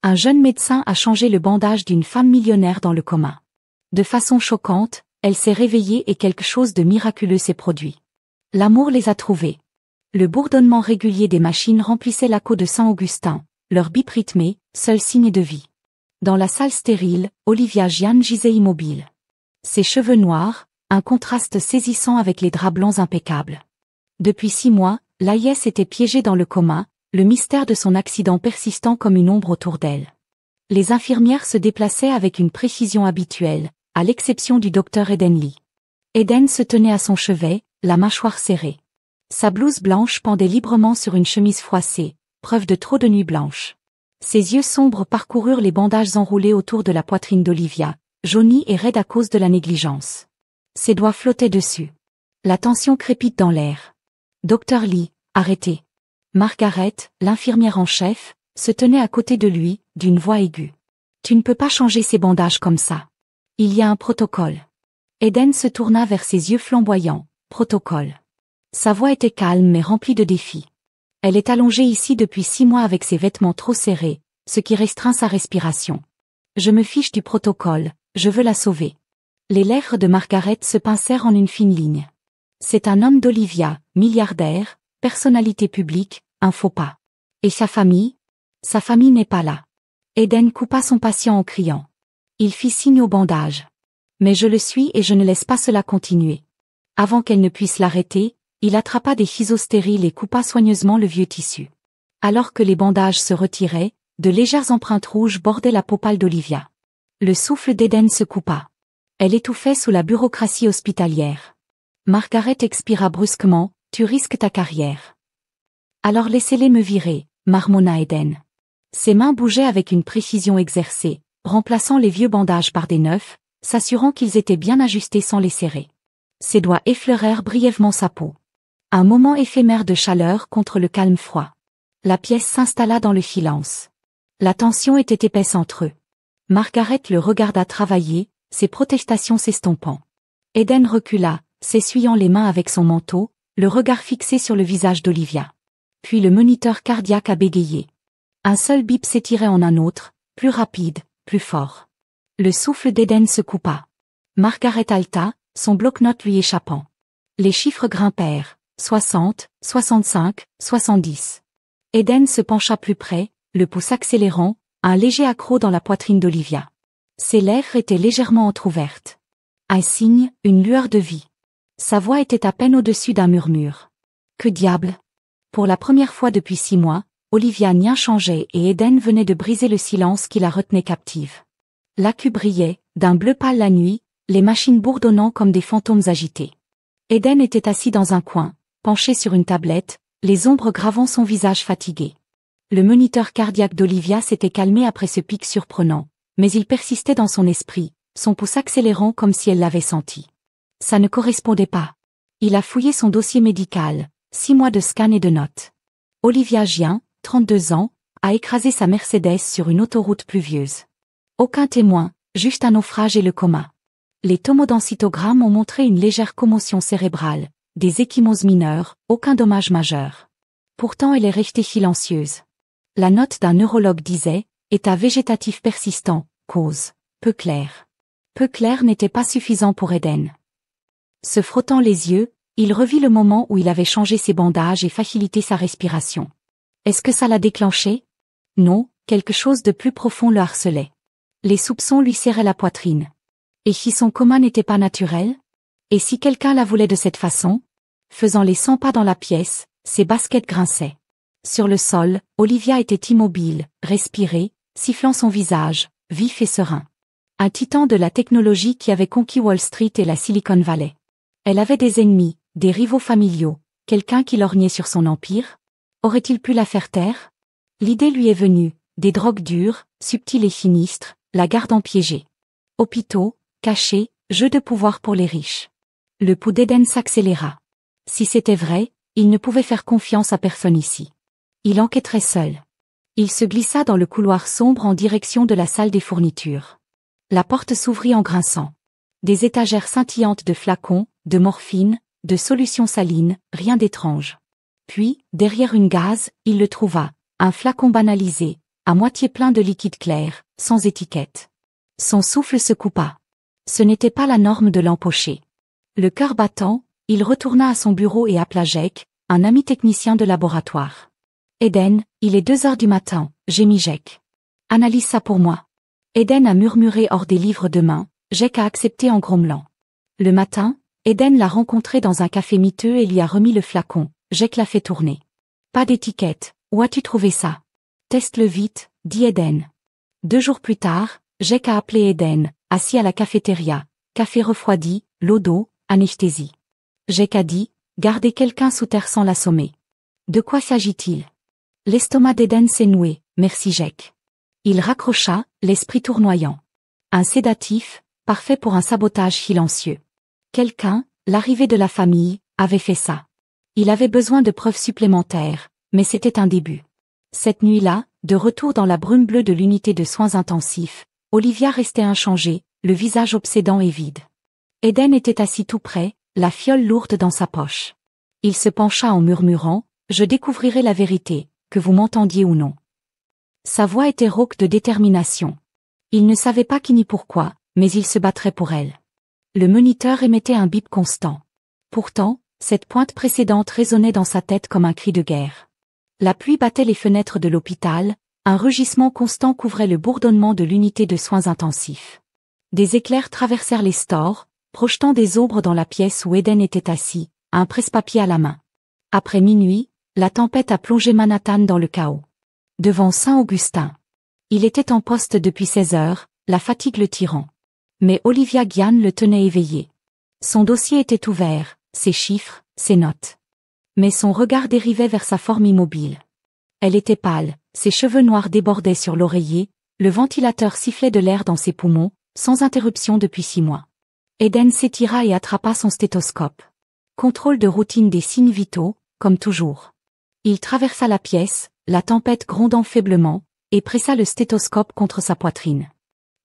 Un jeune médecin a changé le bandage d'une femme millionnaire dans le coma. De façon choquante, elle s'est réveillée et quelque chose de miraculeux s'est produit. L'amour les a trouvés. Le bourdonnement régulier des machines remplissait la cour de Saint-Augustin, leur bip rythmé, seul signe de vie. Dans la salle stérile, Olivia Gian gisait immobile. Ses cheveux noirs, un contraste saisissant avec les draps blancs impeccables. Depuis 6 mois, l'AIS était piégée dans le coma, le mystère de son accident persistant comme une ombre autour d'elle. Les infirmières se déplaçaient avec une précision habituelle, à l'exception du docteur Eden Lee. Eden se tenait à son chevet, la mâchoire serrée. Sa blouse blanche pendait librement sur une chemise froissée, preuve de trop de nuits blanches. Ses yeux sombres parcoururent les bandages enroulés autour de la poitrine d'Olivia, jaunie et raide à cause de la négligence. Ses doigts flottaient dessus. La tension crépite dans l'air. Docteur Lee, arrêtez. Margaret, l'infirmière en chef, se tenait à côté de lui, d'une voix aiguë. Tu ne peux pas changer ces bandages comme ça. Il y a un protocole. Eden se tourna vers ses yeux flamboyants. Protocole. Sa voix était calme mais remplie de défis. Elle est allongée ici depuis 6 mois avec ses vêtements trop serrés, ce qui restreint sa respiration. Je me fiche du protocole, je veux la sauver. Les lèvres de Margaret se pincèrent en une fine ligne. C'est un homme d'Olivia, milliardaire, personnalité publique, un faux pas. Et sa famille? Sa famille n'est pas là. Eden coupa son patient en criant. Il fit signe au bandage. Mais je le suis et je ne laisse pas cela continuer. Avant qu'elle ne puisse l'arrêter, il attrapa des ciseaux stériles et coupa soigneusement le vieux tissu. Alors que les bandages se retiraient, de légères empreintes rouges bordaient la peau pâle d'Olivia. Le souffle d'Eden se coupa. Elle étouffait sous la bureaucratie hospitalière. Margaret expira brusquement, tu risques ta carrière. Alors laissez-les me virer, marmonna Eden. Ses mains bougeaient avec une précision exercée, remplaçant les vieux bandages par des neufs, s'assurant qu'ils étaient bien ajustés sans les serrer. Ses doigts effleurèrent brièvement sa peau. Un moment éphémère de chaleur contre le calme froid. La pièce s'installa dans le silence. La tension était épaisse entre eux. Margaret le regarda travailler, ses protestations s'estompant. Eden recula, s'essuyant les mains avec son manteau, le regard fixé sur le visage d'Olivia. Puis le moniteur cardiaque a bégayé. Un seul bip s'étirait en un autre, plus rapide, plus fort. Le souffle d'Eden se coupa. Margaret halta, son bloc-notes lui échappant. Les chiffres grimpèrent, 60, 65, 70. Eden se pencha plus près, le pouce accélérant, un léger accroc dans la poitrine d'Olivia. Ses lèvres étaient légèrement entr'ouvertes. Un signe, une lueur de vie. Sa voix était à peine au-dessus d'un murmure. Que diable? Pour la première fois depuis 6 mois, Olivia Nien changeait et Eden venait de briser le silence qui la retenait captive. L'accu brillait, d'un bleu pâle la nuit, les machines bourdonnant comme des fantômes agités. Eden était assis dans un coin, penché sur une tablette, les ombres gravant son visage fatigué. Le moniteur cardiaque d'Olivia s'était calmé après ce pic surprenant, mais il persistait dans son esprit, son pouce accélérant comme si elle l'avait senti. Ça ne correspondait pas. Il a fouillé son dossier médical, 6 mois de scan et de notes. Olivia Gian, 32 ans, a écrasé sa Mercedes sur une autoroute pluvieuse. Aucun témoin, juste un naufrage et le coma. Les tomodensitogrammes ont montré une légère commotion cérébrale, des ecchymoses mineures, aucun dommage majeur. Pourtant elle est restée silencieuse. La note d'un neurologue disait, état végétatif persistant, cause, peu clair. Peu clair n'était pas suffisant pour Eden. Se frottant les yeux, il revit le moment où il avait changé ses bandages et facilité sa respiration. Est-ce que ça l'a déclenché? Non, quelque chose de plus profond le harcelait. Les soupçons lui serraient la poitrine. Et si son coma n'était pas naturel? Et si quelqu'un la voulait de cette façon? Faisant les 100 pas dans la pièce, ses baskets grinçaient. Sur le sol, Olivia était immobile, respirée, sifflant son visage, vif et serein. Un titan de la technologie qui avait conquis Wall Street et la Silicon Valley. Elle avait des ennemis, des rivaux familiaux, quelqu'un qui lorgnait sur son empire? Aurait-il pu la faire taire? L'idée lui est venue, des drogues dures, subtiles et sinistres, la gardant piégée. Hôpitaux, cachés, jeux de pouvoir pour les riches. Le pouls d'Eden s'accéléra. Si c'était vrai, il ne pouvait faire confiance à personne ici. Il enquêterait seul. Il se glissa dans le couloir sombre en direction de la salle des fournitures. La porte s'ouvrit en grinçant. Des étagères scintillantes de flacons, de morphine, de solutions salines, rien d'étrange. Puis, derrière une gaze, il le trouva, un flacon banalisé, à moitié plein de liquide clair, sans étiquette. Son souffle se coupa. Ce n'était pas la norme de l'empocher. Le cœur battant, il retourna à son bureau et appela Jake, un ami technicien de laboratoire. Eden, il est 2 heures du matin, gémit Jake. Analyse ça pour moi. Eden a murmuré hors des livres de main, Jake a accepté en grommelant. Le matin, Eden l'a rencontré dans un café miteux et lui a remis le flacon, Jake l'a fait tourner. Pas d'étiquette, où as-tu trouvé ça? Teste-le vite, dit Eden. 2 jours plus tard, Jake a appelé Eden, assis à la cafétéria, café refroidi, l'eau d'eau, anesthésie. Jake a dit, gardez quelqu'un sous terre sans l'assommer. De quoi s'agit-il? L'estomac d'Eden s'est noué, merci Jake. Il raccrocha, l'esprit tournoyant. Un sédatif, parfait pour un sabotage silencieux. Quelqu'un, l'arrivée de la famille, avait fait ça. Il avait besoin de preuves supplémentaires, mais c'était un début. Cette nuit-là, de retour dans la brume bleue de l'unité de soins intensifs, Olivia restait inchangée, le visage obsédant et vide. Eden était assis tout près, la fiole lourde dans sa poche. Il se pencha en murmurant, « Je découvrirai la vérité, que vous m'entendiez ou non. » Sa voix était rauque de détermination. Il ne savait pas qui ni pourquoi, mais il se battrait pour elle. Le moniteur émettait un bip constant. Pourtant, cette pointe précédente résonnait dans sa tête comme un cri de guerre. La pluie battait les fenêtres de l'hôpital, un rugissement constant couvrait le bourdonnement de l'unité de soins intensifs. Des éclairs traversèrent les stores, projetant des ombres dans la pièce où Eden était assis, un presse-papier à la main. Après minuit, la tempête a plongé Manhattan dans le chaos. Devant Saint-Augustin. Il était en poste depuis 16 heures, la fatigue le tirant. Mais Olivia Guian le tenait éveillé. Son dossier était ouvert, ses chiffres, ses notes. Mais son regard dérivait vers sa forme immobile. Elle était pâle, ses cheveux noirs débordaient sur l'oreiller, le ventilateur sifflait de l'air dans ses poumons, sans interruption depuis 6 mois. Eden s'étira et attrapa son stéthoscope. Contrôle de routine des signes vitaux, comme toujours. Il traversa la pièce, la tempête grondant faiblement, et pressa le stéthoscope contre sa poitrine.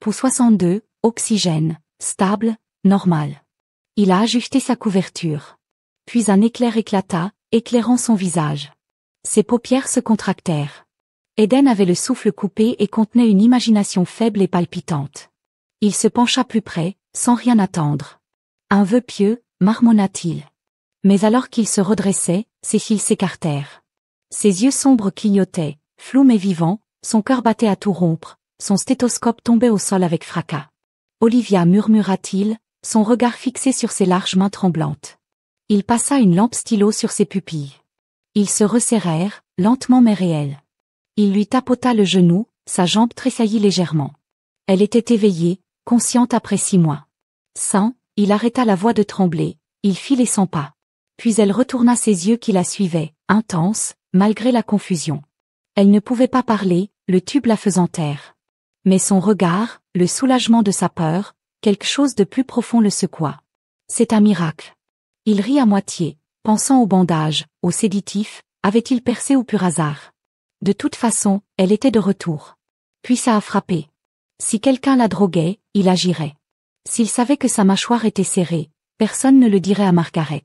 Pouls 62, oxygène, stable, normal. Il a ajusté sa couverture. Puis un éclair éclata, éclairant son visage. Ses paupières se contractèrent. Eden avait le souffle coupé et contenait une imagination faible et palpitante. Il se pencha plus près, sans rien attendre. Un vœu pieux, marmonna-t-il. Mais alors qu'il se redressait, ses cils s'écartèrent. Ses yeux sombres clignotaient, flous mais vivants, son cœur battait à tout rompre, son stéthoscope tombait au sol avec fracas. Olivia murmura-t-il, son regard fixé sur ses larges mains tremblantes. Il passa une lampe stylo sur ses pupilles. Ils se resserrèrent, lentement mais réels. Il lui tapota le genou, sa jambe tressaillit légèrement. Elle était éveillée, consciente après 6 mois. Sain, il arrêta la voix de trembler, il fit les 100 pas. Puis elle retourna ses yeux qui la suivaient, intenses, malgré la confusion. Elle ne pouvait pas parler, le tube la faisant taire. Mais son regard, le soulagement de sa peur, quelque chose de plus profond le secoua. C'est un miracle. Il rit à moitié, pensant au bandage, au sédatif, avait-il percé au pur hasard? De toute façon, elle était de retour. Puis ça a frappé. Si quelqu'un la droguait, il agirait. S'il savait que sa mâchoire était serrée, personne ne le dirait à Margaret.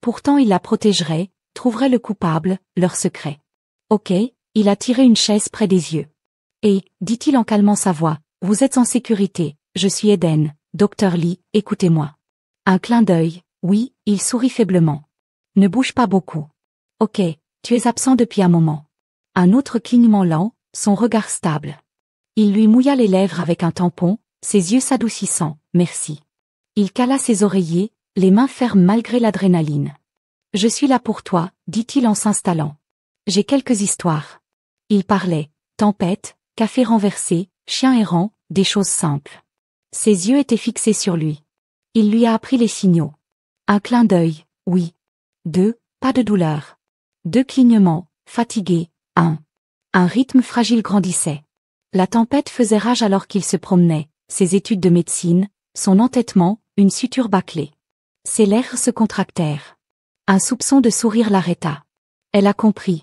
Pourtant il la protégerait, trouverait le coupable, leur secret. Ok, il a tiré une chaise près des yeux. Et, dit-il en calmant sa voix, vous êtes en sécurité, je suis Eden, Dr Lee, écoutez-moi. Un clin d'œil, oui, il sourit faiblement. Ne bouge pas beaucoup. Ok, tu es absent depuis un moment. Un autre clignement lent, son regard stable. Il lui mouilla les lèvres avec un tampon, ses yeux s'adoucissant, merci. Il cala ses oreillers, les mains fermes malgré l'adrénaline. Je suis là pour toi, dit-il en s'installant. J'ai quelques histoires. Il parlait, tempête, café renversé, chien errant, des choses simples. Ses yeux étaient fixés sur lui. Il lui a appris les signaux. Un clin d'œil, oui. 2, pas de douleur. 2 clignements, fatigué, 1. Un rythme fragile grandissait. La tempête faisait rage alors qu'il se promenait, ses études de médecine, son entêtement, une suture bâclée. Ses lèvres se contractèrent. Un soupçon de sourire l'arrêta. Elle a compris.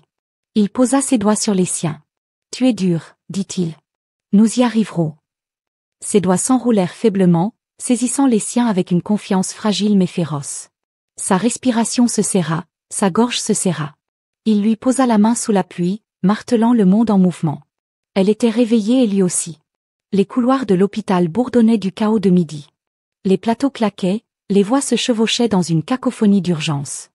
Il posa ses doigts sur les siens. Tu es dur, dit-il. Nous y arriverons. Ses doigts s'enroulèrent faiblement, saisissant les siens avec une confiance fragile mais féroce. Sa respiration se serra, sa gorge se serra. Il lui posa la main sous la pluie, martelant le monde en mouvement. Elle était réveillée et lui aussi. Les couloirs de l'hôpital bourdonnaient du chaos de midi. Les plateaux claquaient, les voix se chevauchaient dans une cacophonie d'urgence.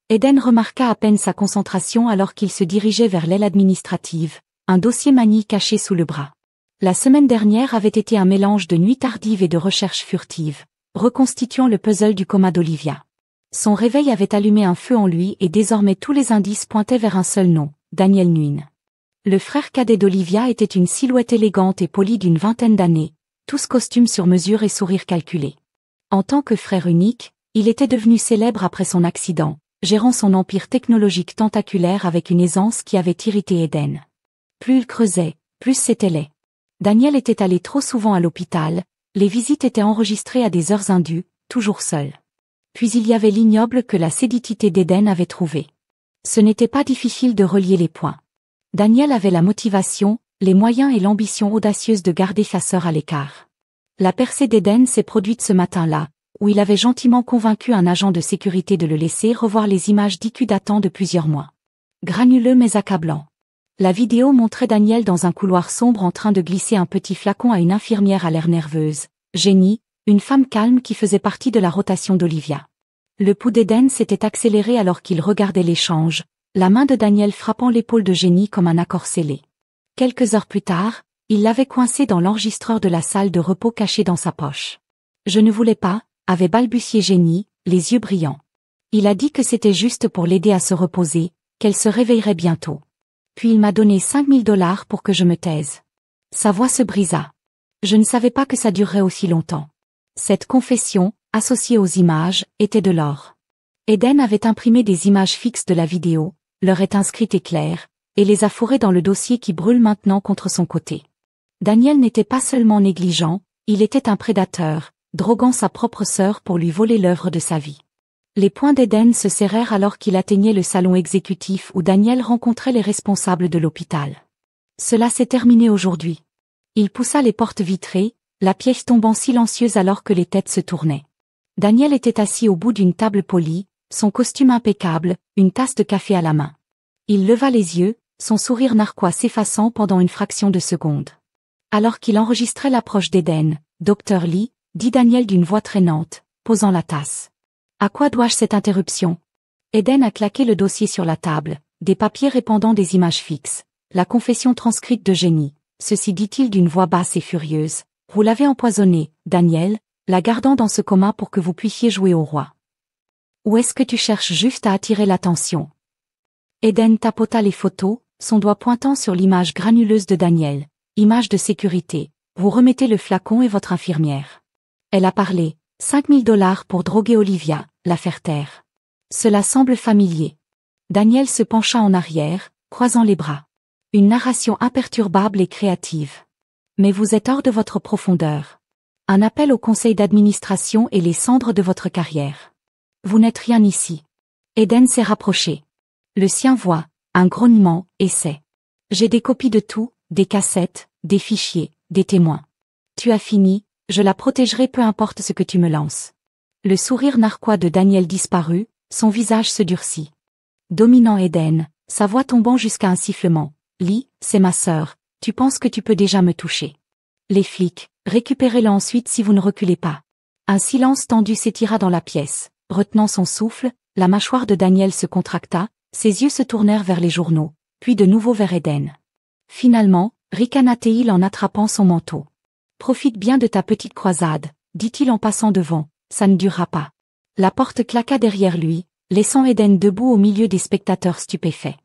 Eden remarqua à peine sa concentration alors qu'il se dirigeait vers l'aile administrative, un dossier Manny caché sous le bras. La semaine dernière avait été un mélange de nuit tardive et de recherche furtive, reconstituant le puzzle du coma d'Olivia. Son réveil avait allumé un feu en lui et désormais tous les indices pointaient vers un seul nom, Daniel Nguyen. Le frère cadet d'Olivia était une silhouette élégante et polie d'une vingtaine d'années, tous costumes sur mesure et sourire calculé. En tant que frère unique, il était devenu célèbre après son accident, gérant son empire technologique tentaculaire avec une aisance qui avait irrité Eden. Plus il creusait, plus c'était laid. Daniel était allé trop souvent à l'hôpital, les visites étaient enregistrées à des heures indues, toujours seul. Puis il y avait l'ignoble que la séditité d'Eden avait trouvé. Ce n'était pas difficile de relier les points. Daniel avait la motivation, les moyens et l'ambition audacieuse de garder sa sœur à l'écart. La percée d'Eden s'est produite ce matin-là, où il avait gentiment convaincu un agent de sécurité de le laisser revoir les images d'IQ datant de plusieurs mois. Granuleux mais accablant. La vidéo montrait Daniel dans un couloir sombre en train de glisser un petit flacon à une infirmière à l'air nerveuse, Jenny, une femme calme qui faisait partie de la rotation d'Olivia. Le pouls d'Eden s'était accéléré alors qu'il regardait l'échange, la main de Daniel frappant l'épaule de Jenny comme un accord scellé. Quelques heures plus tard, il l'avait coincé dans l'enregistreur de la salle de repos caché dans sa poche. « Je ne voulais pas », avait balbutié Jenny, les yeux brillants. Il a dit que c'était juste pour l'aider à se reposer, qu'elle se réveillerait bientôt. Puis il m'a donné 5 000 $ pour que je me taise. Sa voix se brisa. Je ne savais pas que ça durerait aussi longtemps. Cette confession, associée aux images, était de l'or. Eden avait imprimé des images fixes de la vidéo, leur est inscrite et claire, et les a fourrées dans le dossier qui brûle maintenant contre son côté. Daniel n'était pas seulement négligent, il était un prédateur, droguant sa propre sœur pour lui voler l'œuvre de sa vie. Les poings d'Eden se serrèrent alors qu'il atteignait le salon exécutif où Daniel rencontrait les responsables de l'hôpital. Cela s'est terminé aujourd'hui. Il poussa les portes vitrées, la pièce tombant silencieuse alors que les têtes se tournaient. Daniel était assis au bout d'une table polie, son costume impeccable, une tasse de café à la main. Il leva les yeux, son sourire narquois s'effaçant pendant une fraction de seconde. Alors qu'il enregistrait l'approche d'Eden, « Dr Lee », dit Daniel d'une voix traînante, posant la tasse. « À quoi dois-je cette interruption ?» Eden a claqué le dossier sur la table, des papiers répandant des images fixes, la confession transcrite de Jenny. Ceci dit-il d'une voix basse et furieuse. « Vous l'avez empoisonnée, Daniel, la gardant dans ce coma pour que vous puissiez jouer au roi. Ou est-ce que tu cherches juste à attirer l'attention ?» Eden tapota les photos, son doigt pointant sur l'image granuleuse de Daniel. Image de sécurité. Vous remettez le flacon et votre infirmière. Elle a parlé. 5 000 $ pour droguer Olivia, la faire taire. Cela semble familier. Daniel se pencha en arrière, croisant les bras. Une narration imperturbable et créative. Mais vous êtes hors de votre profondeur. Un appel au conseil d'administration et les cendres de votre carrière. Vous n'êtes rien ici. Eden s'est rapproché. Le sien voit, un grognement, et c'est. J'ai des copies de tout, des cassettes, des fichiers, des témoins. Tu as fini, je la protégerai peu importe ce que tu me lances. Le sourire narquois de Daniel disparut, son visage se durcit. Dominant Eden, sa voix tombant jusqu'à un sifflement. Lee, c'est ma sœur, tu penses que tu peux déjà me toucher. Les flics, récupérez-le ensuite si vous ne reculez pas. Un silence tendu s'étira dans la pièce, retenant son souffle, la mâchoire de Daniel se contracta, ses yeux se tournèrent vers les journaux, puis de nouveau vers Eden. Finalement, ricana-t-il en attrapant son manteau. Profite bien de ta petite croisade, dit-il en passant devant, ça ne durera pas. La porte claqua derrière lui, laissant Eden debout au milieu des spectateurs stupéfaits.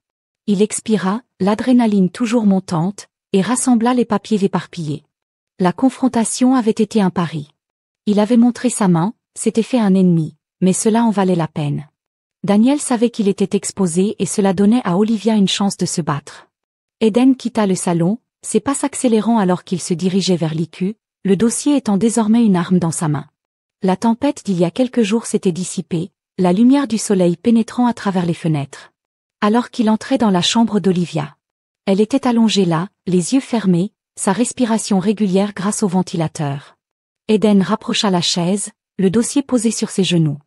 Il expira, l'adrénaline toujours montante, et rassembla les papiers éparpillés. La confrontation avait été un pari. Il avait montré sa main, s'était fait un ennemi, mais cela en valait la peine. Daniel savait qu'il était exposé et cela donnait à Olivia une chance de se battre. Eden quitta le salon, ses pas s'accélérant alors qu'il se dirigeait vers l'IQ, le dossier étant désormais une arme dans sa main. La tempête d'il y a quelques jours s'était dissipée, la lumière du soleil pénétrant à travers les fenêtres. Alors qu'il entrait dans la chambre d'Olivia. Elle était allongée là, les yeux fermés, sa respiration régulière grâce au ventilateur. Eden rapprocha la chaise, le dossier posé sur ses genoux.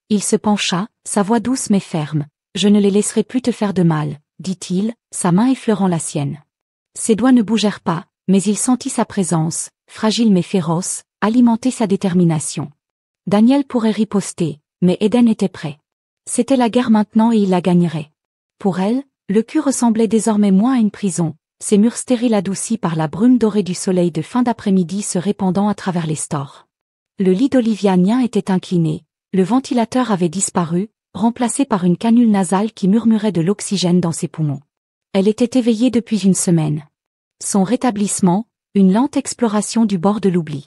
Il se pencha, sa voix douce mais ferme. « Je ne les laisserai plus te faire de mal », dit-il, sa main effleurant la sienne. Ses doigts ne bougèrent pas, mais il sentit sa présence, fragile mais féroce, alimenter sa détermination. Daniel pourrait riposter, mais Eden était prêt. C'était la guerre maintenant et il la gagnerait. Pour elle, le cul ressemblait désormais moins à une prison, ses murs stériles adoucis par la brume dorée du soleil de fin d'après-midi se répandant à travers les stores. Le lit d'Olivia Nien était incliné, le ventilateur avait disparu, remplacé par une canule nasale qui murmurait de l'oxygène dans ses poumons. Elle était éveillée depuis une semaine. Son rétablissement, une lente exploration du bord de l'oubli.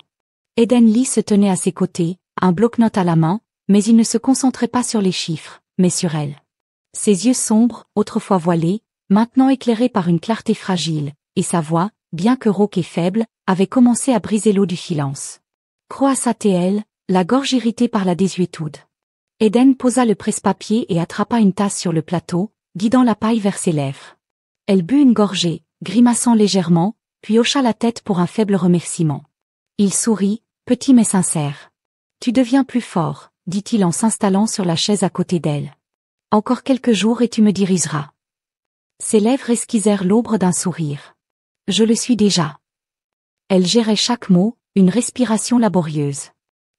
Eden Lee se tenait à ses côtés, un bloc-notes à la main, mais il ne se concentrait pas sur les chiffres, mais sur elle. Ses yeux sombres, autrefois voilés, maintenant éclairés par une clarté fragile, et sa voix, bien que rauque et faible, avait commencé à briser l'eau du silence. Croassa-t-elle, la gorge irritée par la désuétude. Eden posa le presse-papier et attrapa une tasse sur le plateau, guidant la paille vers ses lèvres. Elle but une gorgée, grimaçant légèrement, puis hocha la tête pour un faible remerciement. Il sourit, petit mais sincère. « Tu deviens plus fort », dit-il en s'installant sur la chaise à côté d'elle. « Encore quelques jours et tu me dirigeras. » Ses lèvres esquissèrent l'ombre d'un sourire. « Je le suis déjà. » Elle gérait chaque mot, une respiration laborieuse.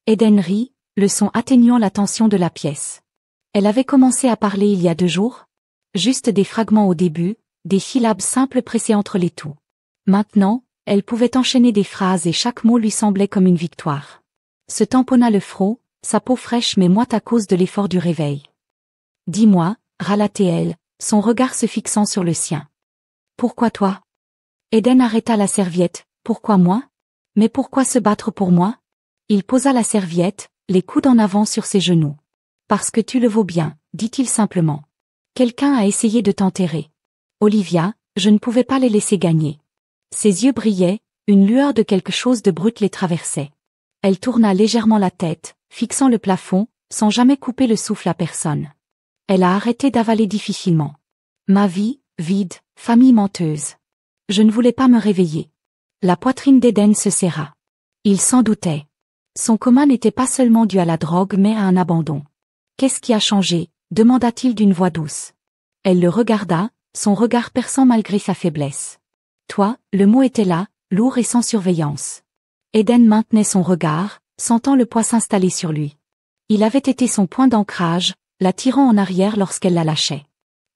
Eden rit, le son atténuant la tension de la pièce. Elle avait commencé à parler il y a 2 jours. Juste des fragments au début, des syllabes simples pressées entre les tout. Maintenant, elle pouvait enchaîner des phrases et chaque mot lui semblait comme une victoire. Se tamponna le front, sa peau fraîche mais moite à cause de l'effort du réveil. « Dis-moi » râla-t-elle, son regard se fixant sur le sien. « Pourquoi toi ?» Eden arrêta la serviette. « Pourquoi moi ? Mais pourquoi se battre pour moi ?» Il posa la serviette, les coudes en avant sur ses genoux. « Parce que tu le vaux bien » dit-il simplement. « Quelqu'un a essayé de t'enterrer. Olivia, je ne pouvais pas les laisser gagner. » Ses yeux brillaient, une lueur de quelque chose de brut les traversait. Elle tourna légèrement la tête, fixant le plafond, sans jamais couper le souffle à personne. Elle a arrêté d'avaler difficilement. Ma vie, vide, famille menteuse. Je ne voulais pas me réveiller. La poitrine d'Eden se serra. Il s'en doutait. Son coma n'était pas seulement dû à la drogue mais à un abandon. Qu'est-ce qui a changé ? Demanda-t-il d'une voix douce. Elle le regarda, son regard perçant malgré sa faiblesse. Toi, le mot était là, lourd et sans surveillance. Eden maintenait son regard, sentant le poids s'installer sur lui. Il avait été son point d'ancrage, l'attirant en arrière lorsqu'elle la lâchait.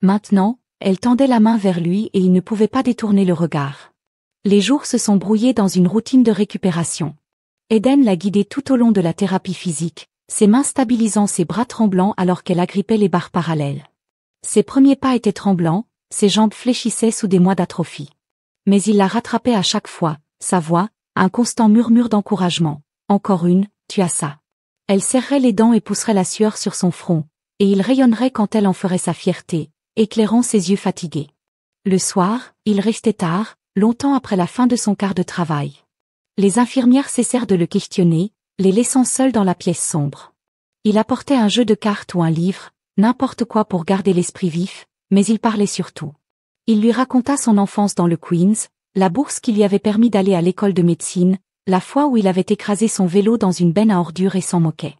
Maintenant, elle tendait la main vers lui et il ne pouvait pas détourner le regard. Les jours se sont brouillés dans une routine de récupération. Eden l'a guidée tout au long de la thérapie physique, ses mains stabilisant ses bras tremblants alors qu'elle agrippait les barres parallèles. Ses premiers pas étaient tremblants, ses jambes fléchissaient sous des mois d'atrophie. Mais il la rattrapait à chaque fois, sa voix, un constant murmure d'encouragement. Encore une, tu as ça. Elle serrait les dents et pousserait la sueur sur son front, et il rayonnerait quand elle en ferait sa fierté, éclairant ses yeux fatigués. Le soir, il restait tard, longtemps après la fin de son quart de travail. Les infirmières cessèrent de le questionner, les laissant seuls dans la pièce sombre. Il apportait un jeu de cartes ou un livre, n'importe quoi pour garder l'esprit vif, mais il parlait surtout. Il lui raconta son enfance dans le Queens, la bourse qui lui avait permis d'aller à l'école de médecine, la fois où il avait écrasé son vélo dans une benne à ordures et s'en moquait.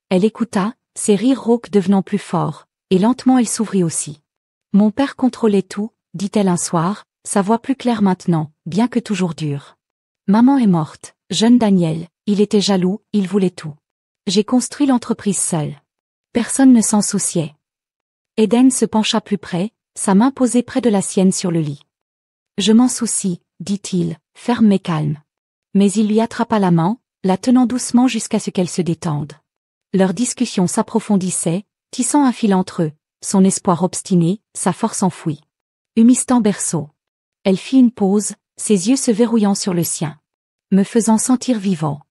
Elle écouta, ses rires rauques devenant plus forts, et lentement elle s'ouvrit aussi. « Mon père contrôlait tout » dit-elle un soir, sa voix plus claire maintenant, bien que toujours dure. « Maman est morte, jeune Daniel, il était jaloux, il voulait tout. J'ai construit l'entreprise seule. Personne ne s'en souciait. » Eden se pencha plus près, sa main posée près de la sienne sur le lit. « Je m'en soucie » dit-il, ferme mais calme. Mais il lui attrapa la main, la tenant doucement jusqu'à ce qu'elle se détende. Leur discussion s'approfondissait, tissant un fil entre eux, son espoir obstiné, sa force enfouie. Humistant berceau. Elle fit une pause, ses yeux se verrouillant sur le sien. Me faisant sentir vivant.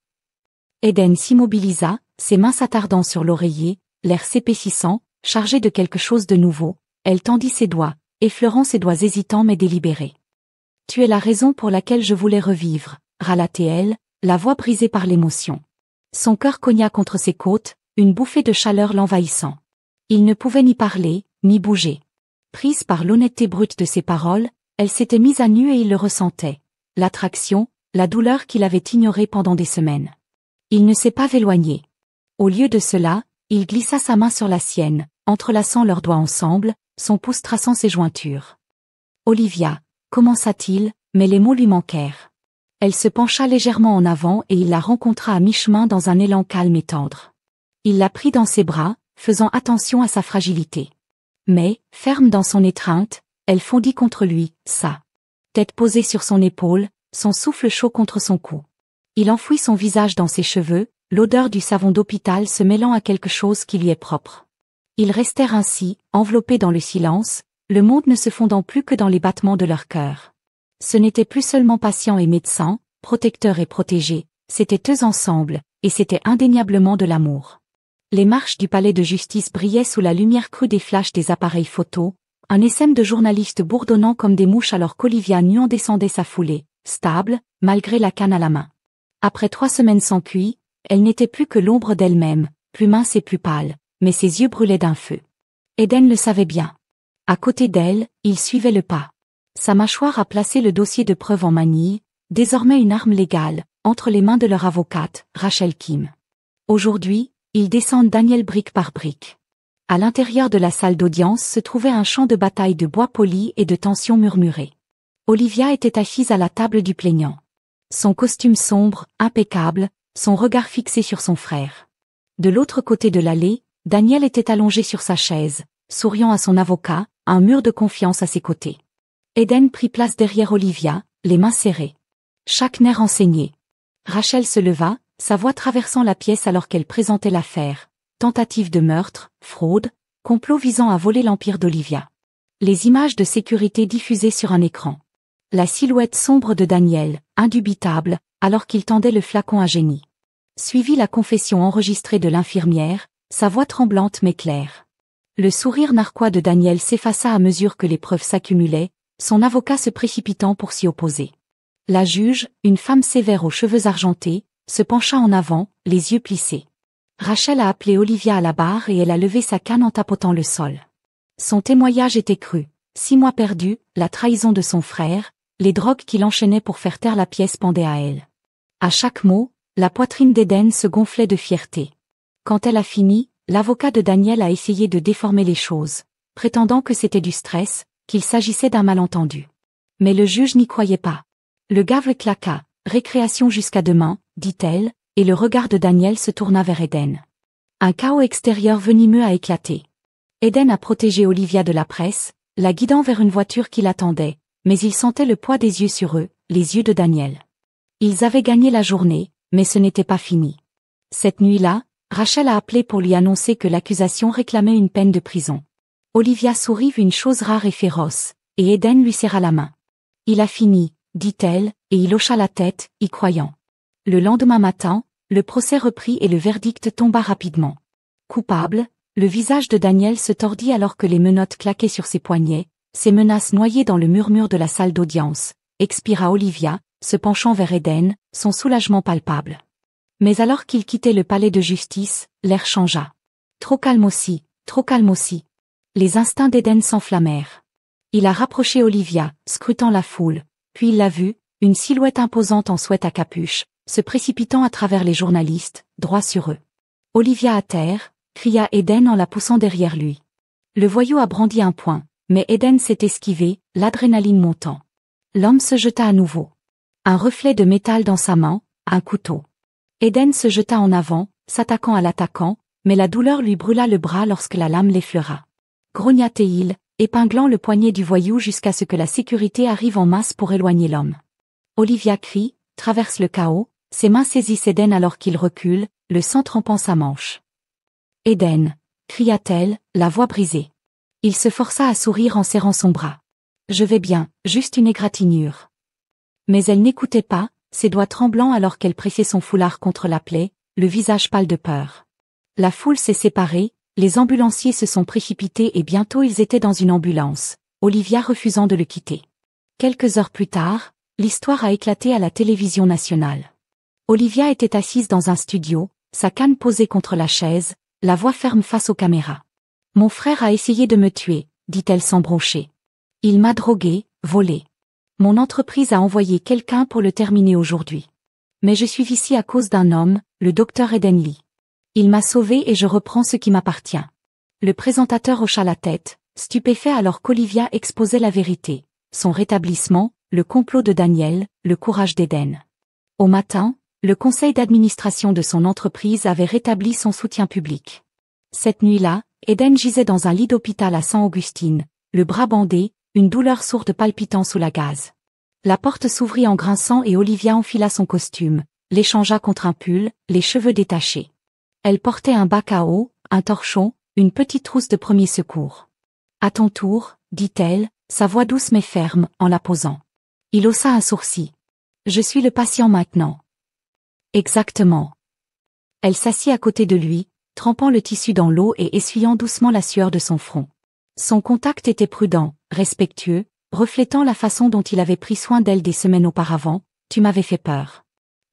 Eden s'immobilisa, ses mains s'attardant sur l'oreiller, l'air s'épaississant, chargé de quelque chose de nouveau. Elle tendit ses doigts, effleurant ses doigts hésitants mais délibérés. « Tu es la raison pour laquelle je voulais revivre » râla-t-elle, la voix brisée par l'émotion. Son cœur cogna contre ses côtes, une bouffée de chaleur l'envahissant. Il ne pouvait ni parler, ni bouger. Prise par l'honnêteté brute de ses paroles, elle s'était mise à nu et il le ressentait. L'attraction, la douleur qu'il avait ignorée pendant des semaines. Il ne s'est pas éloigné. Au lieu de cela, il glissa sa main sur la sienne, entrelaçant leurs doigts ensemble, son pouce traçant ses jointures. « Olivia » commença-t-il, Mais les mots lui manquèrent. Elle se pencha légèrement en avant et il la rencontra à mi-chemin dans un élan calme et tendre. Il la prit dans ses bras, faisant attention à sa fragilité. Mais, ferme dans son étreinte, elle fondit contre lui, sa tête posée sur son épaule, son souffle chaud contre son cou. Il enfouit son visage dans ses cheveux, l'odeur du savon d'hôpital se mêlant à quelque chose qui lui est propre. Ils restèrent ainsi, enveloppés dans le silence, le monde ne se fondant plus que dans les battements de leur cœur. Ce n'était plus seulement patient et médecin, protecteur et protégé, c'étaient eux ensemble, et c'était indéniablement de l'amour. Les marches du palais de justice brillaient sous la lumière crue des flashs des appareils photos, un essaim de journalistes bourdonnant comme des mouches alors qu'Olivia Nuan descendait sa foulée, stable, malgré la canne à la main. Après 3 semaines sans QI, elle n'était plus que l'ombre d'elle-même, plus mince et plus pâle, mais ses yeux brûlaient d'un feu. Eden le savait bien. À côté d'elle, il suivait le pas. Sa mâchoire a placé le dossier de preuve en manille, désormais une arme légale, entre les mains de leur avocate, Rachel Kim. Aujourd'hui, ils descendent Daniel brique par brique. À l'intérieur de la salle d'audience se trouvait un champ de bataille de bois poli et de tensions murmurées. Olivia était assise à la table du plaignant. Son costume sombre, impeccable, son regard fixé sur son frère. De l'autre côté de l'allée, Daniel était allongé sur sa chaise, souriant à son avocat, un mur de confiance à ses côtés. Eden prit place derrière Olivia, les mains serrées. Chaque nerf enseigné. Rachel se leva, sa voix traversant la pièce alors qu'elle présentait l'affaire. Tentative de meurtre, fraude, complot visant à voler l'empire d'Olivia. Les images de sécurité diffusées sur un écran. La silhouette sombre de Daniel, indubitable, alors qu'il tendait le flacon à Jenny. Suivit la confession enregistrée de l'infirmière, sa voix tremblante mais claire. Le sourire narquois de Daniel s'effaça à mesure que les preuves s'accumulaient, son avocat se précipitant pour s'y opposer. La juge, une femme sévère aux cheveux argentés, se pencha en avant, les yeux plissés. Rachel a appelé Olivia à la barre et elle a levé sa canne en tapotant le sol. Son témoignage était cru. 6 mois perdus, la trahison de son frère, les drogues qu'il enchaînait pour faire taire la pièce pendaient à elle. À chaque mot, la poitrine d'Eden se gonflait de fierté. Quand elle a fini, l'avocat de Daniel a essayé de déformer les choses, prétendant que c'était du stress, qu'il s'agissait d'un malentendu. Mais le juge n'y croyait pas. Le gave claqua, récréation jusqu'à demain, dit-elle, et le regard de Daniel se tourna vers Eden. Un chaos extérieur venimeux a éclaté. Eden a protégé Olivia de la presse, la guidant vers une voiture qui l'attendait, mais il sentait le poids des yeux sur eux, les yeux de Daniel. Ils avaient gagné la journée, mais ce n'était pas fini. Cette nuit-là, Rachel a appelé pour lui annoncer que l'accusation réclamait une peine de prison. Olivia sourit une chose rare et féroce, et Eden lui serra la main. Il a fini, dit-elle, et il hocha la tête, y croyant. Le lendemain matin, le procès reprit et le verdict tomba rapidement. Coupable, le visage de Daniel se tordit alors que les menottes claquaient sur ses poignets, ses menaces noyées dans le murmure de la salle d'audience, expira Olivia, se penchant vers Eden, son soulagement palpable. Mais alors qu'il quittait le palais de justice, l'air changea. Trop calme aussi, trop calme aussi. Les instincts d'Eden s'enflammèrent. Il a rapproché Olivia, scrutant la foule, puis il l'a vue, une silhouette imposante en sweat à capuche, se précipitant à travers les journalistes, droit sur eux. Olivia à terre, cria Eden en la poussant derrière lui. Le voyou a brandi un poing, mais Eden s'est esquivé, l'adrénaline montant. L'homme se jeta à nouveau. Un reflet de métal dans sa main, un couteau. Eden se jeta en avant, s'attaquant à l'attaquant, mais la douleur lui brûla le bras lorsque la lame l'effleura. Grogna-t-il, épinglant le poignet du voyou jusqu'à ce que la sécurité arrive en masse pour éloigner l'homme. Olivia crie, traverse le chaos, ses mains saisissent Eden alors qu'il recule, le sang trempant sa manche. Eden, cria-t-elle, la voix brisée. Il se força à sourire en serrant son bras. Je vais bien, juste une égratignure. Mais elle n'écoutait pas, ses doigts tremblants alors qu'elle pressait son foulard contre la plaie, le visage pâle de peur. La foule s'est séparée, les ambulanciers se sont précipités et bientôt ils étaient dans une ambulance, Olivia refusant de le quitter. Quelques heures plus tard, l'histoire a éclaté à la télévision nationale. Olivia était assise dans un studio, sa canne posée contre la chaise, la voix ferme face aux caméras. « Mon frère a essayé de me tuer », dit-elle sans broncher. « Il m'a droguée, volée. Mon entreprise a envoyé quelqu'un pour le terminer aujourd'hui. Mais je suis ici à cause d'un homme, le docteur Eden Lee. Il m'a sauvée et je reprends ce qui m'appartient. » Le présentateur hocha la tête, stupéfait alors qu'Olivia exposait la vérité. Son rétablissement, le complot de Daniel, le courage d'Eden. Au matin, le conseil d'administration de son entreprise avait rétabli son soutien public. Cette nuit-là, Eden gisait dans un lit d'hôpital à San Augustine, le bras bandé, une douleur sourde palpitant sous la gaze. La porte s'ouvrit en grinçant et Olivia enfila son costume, l'échangea contre un pull, les cheveux détachés. Elle portait un bac à eau, un torchon, une petite trousse de premier secours. « À ton tour », dit-elle, sa voix douce mais ferme, en la posant. Il haussa un sourcil. « Je suis le patient maintenant. » « Exactement. » Elle s'assit à côté de lui, trempant le tissu dans l'eau et essuyant doucement la sueur de son front. Son contact était prudent, respectueux, reflétant la façon dont il avait pris soin d'elle des semaines auparavant. « Tu m'avais fait peur.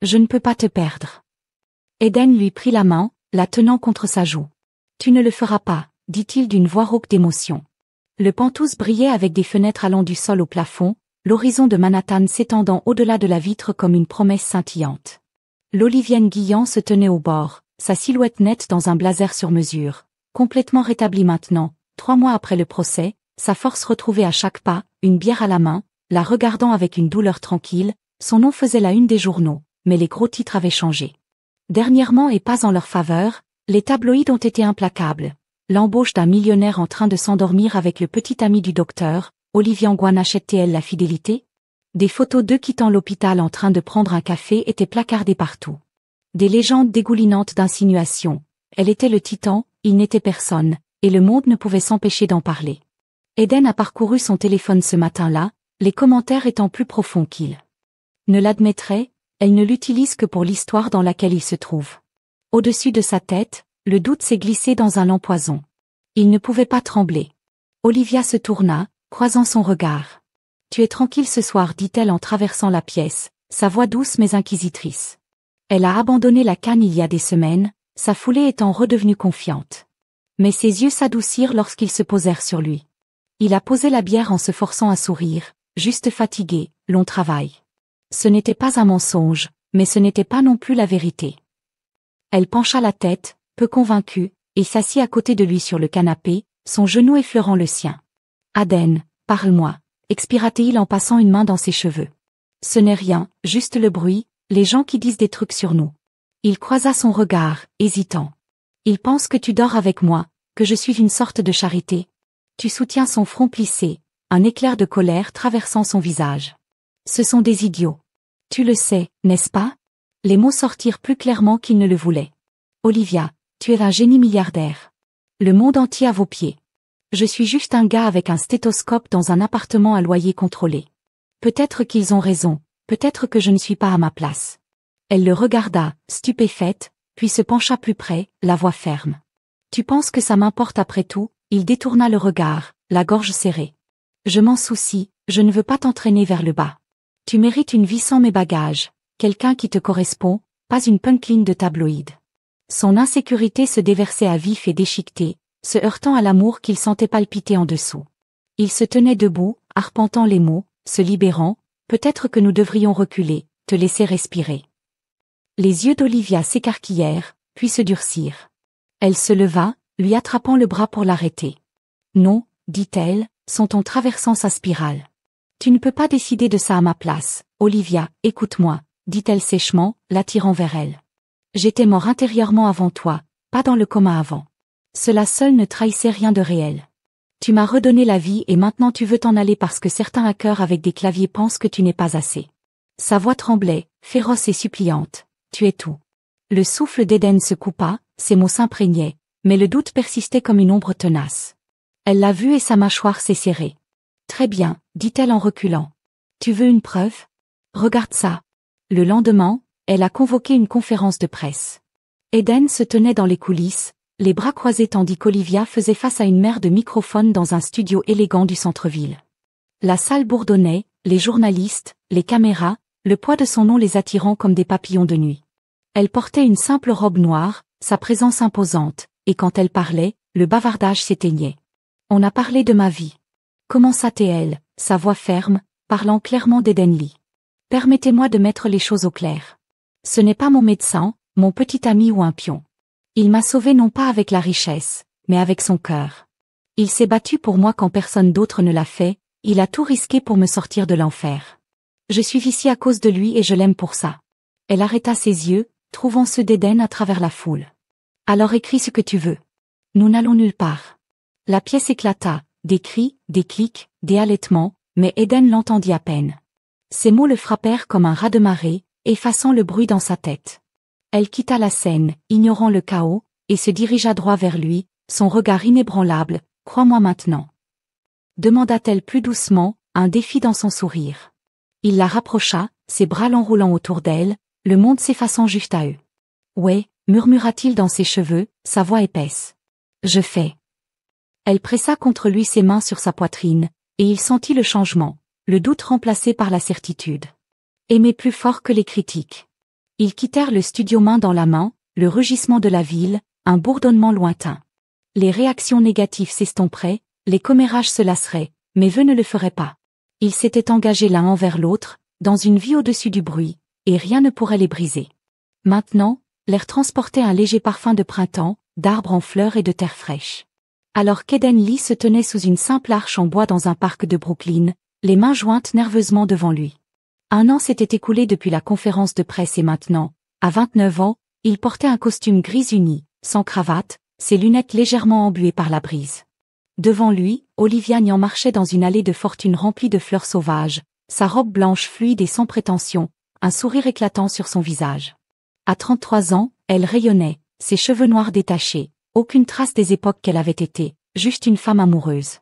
Je ne peux pas te perdre. » Eden lui prit la main, la tenant contre sa joue. « Tu ne le feras pas, » dit-il d'une voix rauque d'émotion. Le Penthouse brillait avec des fenêtres allant du sol au plafond, l'horizon de Manhattan s'étendant au-delà de la vitre comme une promesse scintillante. L'Olivienne Guillan se tenait au bord, sa silhouette nette dans un blazer sur mesure, complètement rétablie maintenant, 3 mois après le procès, sa force retrouvée à chaque pas, une bière à la main, la regardant avec une douleur tranquille. Son nom faisait la une des journaux, mais les gros titres avaient changé. Dernièrement et pas en leur faveur, les tabloïds ont été implacables. L'embauche d'un millionnaire en train de s'endormir avec le petit ami du docteur, Olivia Nguyen achète-t-elle la fidélité? Des photos d'eux quittant l'hôpital en train de prendre un café étaient placardées partout. Des légendes dégoulinantes d'insinuations. Elle était le titan, il n'était personne, et le monde ne pouvait s'empêcher d'en parler. Eden a parcouru son téléphone ce matin-là, les commentaires étant plus profonds qu'il ne l'admettrait, elle ne l'utilise que pour l'histoire dans laquelle il se trouve. Au-dessus de sa tête, le doute s'est glissé dans un lampoison. Il ne pouvait pas trembler. Olivia se tourna, croisant son regard. « Tu es tranquille ce soir » dit-elle en traversant la pièce, sa voix douce mais inquisitrice. Elle a abandonné la canne il y a des semaines, sa foulée étant redevenue confiante. Mais ses yeux s'adoucirent lorsqu'ils se posèrent sur lui. Il a posé la bière en se forçant à sourire, juste fatigué, long travail. Ce n'était pas un mensonge, mais ce n'était pas non plus la vérité. Elle pencha la tête, peu convaincue, et s'assit à côté de lui sur le canapé, son genou effleurant le sien. « Aden, parle-moi » expira-t-il en passant une main dans ses cheveux. « Ce n'est rien, juste le bruit, les gens qui disent des trucs sur nous. » Il croisa son regard, hésitant. « Ils pensent que tu dors avec moi, que je suis une sorte de charité. » Tu soutiens son front plissé, un éclair de colère traversant son visage. « Ce sont des idiots. Tu le sais, n'est-ce pas ?» Les mots sortirent plus clairement qu'il ne le voulait. « Olivia, tu es un génie milliardaire. Le monde entier à vos pieds. Je suis juste un gars avec un stéthoscope dans un appartement à loyer contrôlé. Peut-être qu'ils ont raison, peut-être que je ne suis pas à ma place. » Elle le regarda, stupéfaite, puis se pencha plus près, la voix ferme. « Tu penses que ça m'importe après tout ?» Il détourna le regard, la gorge serrée. « Je m'en soucie, je ne veux pas t'entraîner vers le bas. Tu mérites une vie sans mes bagages, quelqu'un qui te correspond, pas une punchline de tabloïd. » Son insécurité se déversait à vif et déchiqueté, se heurtant à l'amour qu'il sentait palpiter en dessous. Il se tenait debout, arpentant les mots, se libérant. « Peut-être que nous devrions reculer, te laisser respirer. » Les yeux d'Olivia s'écarquillèrent, puis se durcirent. Elle se leva, lui attrapant le bras pour l'arrêter. « Non, » dit-elle, son ton traversant sa spirale. « Tu ne peux pas décider de ça à ma place, Olivia, écoute-moi, » dit-elle sèchement, l'attirant vers elle. « J'étais mort intérieurement avant toi, pas dans le coma avant. Cela seul ne trahissait rien de réel. Tu m'as redonné la vie et maintenant tu veux t'en aller parce que certains hackers avec des claviers pensent que tu n'es pas assez. » Sa voix tremblait, féroce et suppliante. « Tu es tout. » Le souffle d'Eden se coupa, ses mots s'imprégnaient, mais le doute persistait comme une ombre tenace. Elle l'a vu et sa mâchoire s'est serrée. « Très bien, » dit-elle en reculant. « Tu veux une preuve? Regarde ça. » Le lendemain, elle a convoqué une conférence de presse. Eden se tenait dans les coulisses, les bras croisés tandis qu'Olivia faisait face à une mer de microphones dans un studio élégant du centre-ville. La salle bourdonnait, les journalistes, les caméras, le poids de son nom les attirant comme des papillons de nuit. Elle portait une simple robe noire, sa présence imposante, et quand elle parlait, le bavardage s'éteignait. « On a parlé de ma vie. » Commença-t-elle, sa voix ferme, parlant clairement d'Eden Lee. « Permettez-moi de mettre les choses au clair. Ce n'est pas mon médecin, mon petit ami ou un pion. Il m'a sauvé non pas avec la richesse, mais avec son cœur. Il s'est battu pour moi quand personne d'autre ne l'a fait, il a tout risqué pour me sortir de l'enfer. Je suis ici à cause de lui et je l'aime pour ça. Elle arrêta ses yeux, trouvant ceux d'Eden à travers la foule. Alors écris ce que tu veux. Nous n'allons nulle part. La pièce éclata, des cris, des clics, des halètements, mais Eden l'entendit à peine. Ces mots le frappèrent comme un raz-de-marée, effaçant le bruit dans sa tête. Elle quitta la scène, ignorant le chaos, et se dirigea droit vers lui, son regard inébranlable. « Crois-moi maintenant. » demanda-t-elle plus doucement, un défi dans son sourire. Il la rapprocha, ses bras l'enroulant autour d'elle, le monde s'effaçant juste à eux. « Ouais » murmura-t-il dans ses cheveux, sa voix épaisse. « Je fais. » Elle pressa contre lui ses mains sur sa poitrine, et il sentit le changement, le doute remplacé par la certitude. Aimer plus fort que les critiques. Ils quittèrent le studio main dans la main, le rugissement de la ville, un bourdonnement lointain. Les réactions négatives s'estomperaient, les commérages se lasseraient, mais eux ne le feraient pas. Ils s'étaient engagés l'un envers l'autre, dans une vie au-dessus du bruit, et rien ne pourrait les briser. Maintenant, l'air transportait un léger parfum de printemps, d'arbres en fleurs et de terre fraîche. Alors qu'Eden Lee se tenait sous une simple arche en bois dans un parc de Brooklyn, les mains jointes nerveusement devant lui. 1 an s'était écoulé depuis la conférence de presse et maintenant, à 29 ans, il portait un costume gris uni, sans cravate, ses lunettes légèrement embuées par la brise. Devant lui, Olivia Nyan marchait dans une allée de fortune remplie de fleurs sauvages, sa robe blanche fluide et sans prétention, un sourire éclatant sur son visage. À 33 ans, elle rayonnait, ses cheveux noirs détachés, aucune trace des époques qu'elle avait été, juste une femme amoureuse.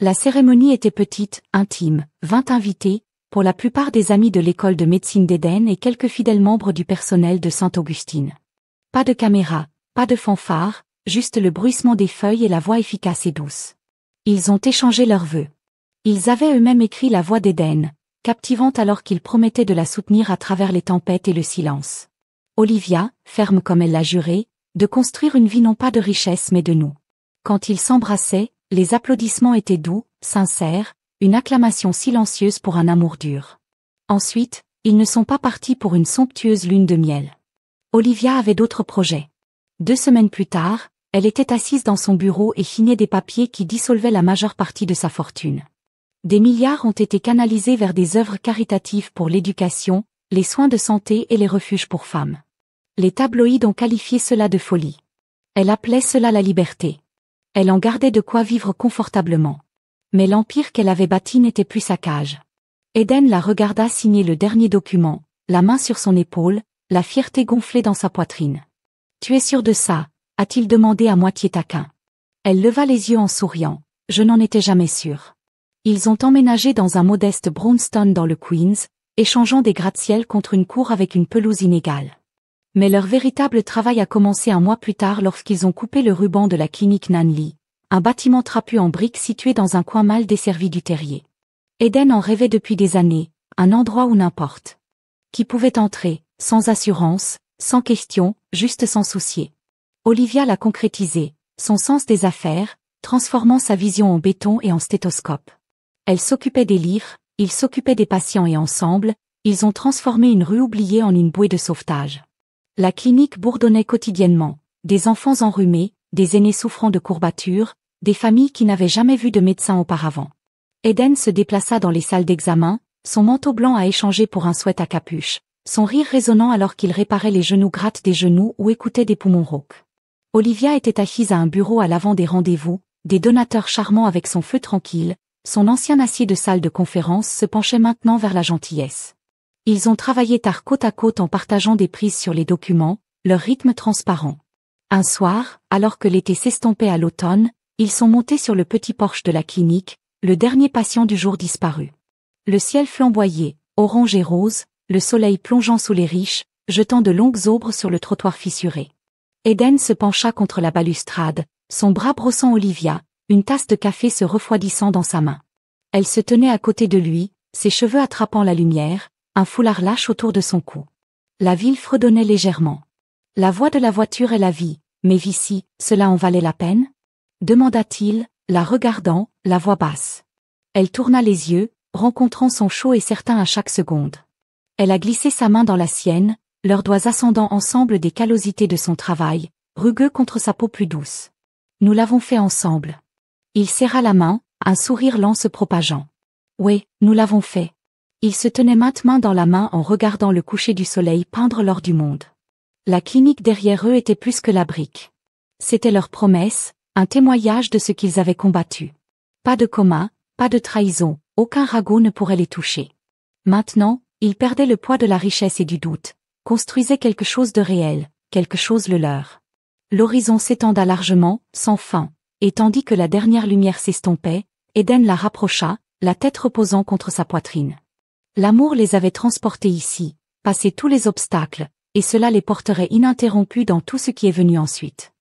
La cérémonie était petite, intime, 20 invités, pour la plupart des amis de l'école de médecine d'Eden et quelques fidèles membres du personnel de Sainte-Augustine. Pas de caméra, pas de fanfare, juste le bruissement des feuilles et la voix efficace et douce. Ils ont échangé leurs vœux. Ils avaient eux-mêmes écrit la voix d'Eden, captivante alors qu'ils promettaient de la soutenir à travers les tempêtes et le silence. Olivia, ferme comme elle l'a juré, de construire une vie non pas de richesse mais de nous. Quand ils s'embrassaient, les applaudissements étaient doux, sincères, une acclamation silencieuse pour un amour dur. Ensuite, ils ne sont pas partis pour une somptueuse lune de miel. Olivia avait d'autres projets. 2 semaines plus tard, elle était assise dans son bureau et signait des papiers qui dissolvaient la majeure partie de sa fortune. Des milliards ont été canalisés vers des œuvres caritatives pour l'éducation, les soins de santé et les refuges pour femmes. Les tabloïds ont qualifié cela de folie. Elle appelait cela la liberté. Elle en gardait de quoi vivre confortablement. Mais l'empire qu'elle avait bâti n'était plus sa cage. Eden la regarda signer le dernier document, la main sur son épaule, la fierté gonflée dans sa poitrine. « Tu es sûr de ça ?» a-t-il demandé à moitié taquin. Elle leva les yeux en souriant. « Je n'en étais jamais sûre. » Ils ont emménagé dans un modeste brownstone dans le Queens, échangeant des gratte-ciel contre une cour avec une pelouse inégale. Mais leur véritable travail a commencé 1 mois plus tard lorsqu'ils ont coupé le ruban de la clinique Nanley, un bâtiment trapu en briques situé dans un coin mal desservi du terrier. Eden en rêvait depuis des années, un endroit où n'importe qui pouvait entrer, sans assurance, sans question, juste s'en soucier. Olivia l'a concrétisé, son sens des affaires, transformant sa vision en béton et en stéthoscope. Elle s'occupait des livres, il s'occupait des patients et ensemble, ils ont transformé une rue oubliée en une bouée de sauvetage. La clinique bourdonnait quotidiennement, des enfants enrhumés, des aînés souffrant de courbatures, des familles qui n'avaient jamais vu de médecin auparavant. Eden se déplaça dans les salles d'examen, son manteau blanc à échanger pour un sweat à capuche, son rire résonnant alors qu'il réparait les genoux grattes des genoux ou écoutait des poumons rauques. Olivia était assise à un bureau à l'avant des rendez-vous, des donateurs charmants avec son feu tranquille, son ancien acier de salle de conférence se penchait maintenant vers la gentillesse. Ils ont travaillé tard côte à côte en partageant des prises sur les documents, leur rythme transparent. Un soir, alors que l'été s'estompait à l'automne, ils sont montés sur le petit porche de la clinique, le dernier patient du jour disparu. Le ciel flamboyait, orange et rose, le soleil plongeant sous les riches, jetant de longues aubres sur le trottoir fissuré. Eden se pencha contre la balustrade, son bras brossant Olivia, une tasse de café se refroidissant dans sa main. Elle se tenait à côté de lui, ses cheveux attrapant la lumière, un foulard lâche autour de son cou. La ville fredonnait légèrement. La voix de la voiture est la vie, mais Vici, cela en valait la peine? Demanda-t-il, la regardant, la voix basse. Elle tourna les yeux, rencontrant son chaud et certain à chaque seconde. Elle a glissé sa main dans la sienne, leurs doigts ascendant ensemble des callosités de son travail, rugueux contre sa peau plus douce. Nous l'avons fait ensemble. Il serra la main, un sourire lent se propageant. Oui, nous l'avons fait. Ils se tenaient maintes mains dans la main en regardant le coucher du soleil peindre l'or du monde. La clinique derrière eux était plus que la brique. C'était leur promesse, un témoignage de ce qu'ils avaient combattu. Pas de coma, pas de trahison, aucun ragot ne pourrait les toucher. Maintenant, ils perdaient le poids de la richesse et du doute, construisaient quelque chose de réel, quelque chose le leur. L'horizon s'étenda largement, sans fin, et tandis que la dernière lumière s'estompait, Eden la rapprocha, la tête reposant contre sa poitrine. L'amour les avait transportés ici, passé tous les obstacles, et cela les porterait ininterrompus dans tout ce qui est venu ensuite.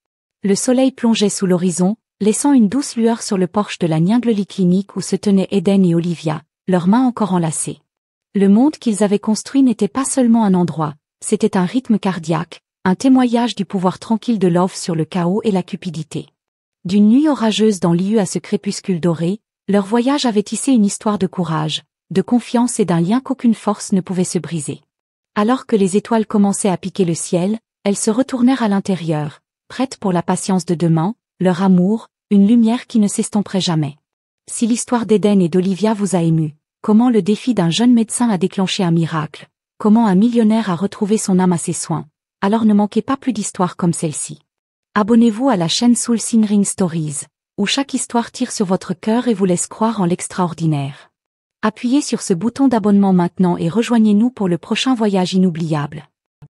Le soleil plongeait sous l'horizon, laissant une douce lueur sur le porche de la Niangeli clinique où se tenaient Eden et Olivia, leurs mains encore enlacées. Le monde qu'ils avaient construit n'était pas seulement un endroit, c'était un rythme cardiaque, un témoignage du pouvoir tranquille de Love sur le chaos et la cupidité. D'une nuit orageuse dans l'IU à ce crépuscule doré, leur voyage avait tissé une histoire de courage, de confiance et d'un lien qu'aucune force ne pouvait se briser. Alors que les étoiles commençaient à piquer le ciel, elles se retournèrent à l'intérieur, prêtes pour la patience de demain, leur amour, une lumière qui ne s'estomperait jamais. Si l'histoire d'Eden et d'Olivia vous a ému, comment le défi d'un jeune médecin a déclenché un miracle, comment un millionnaire a retrouvé son âme à ses soins, alors ne manquez pas plus d'histoires comme celle-ci. Abonnez-vous à la chaîne Soul Singing Stories, où chaque histoire tire sur votre cœur et vous laisse croire en l'extraordinaire. Appuyez sur ce bouton d'abonnement maintenant et rejoignez-nous pour le prochain voyage inoubliable.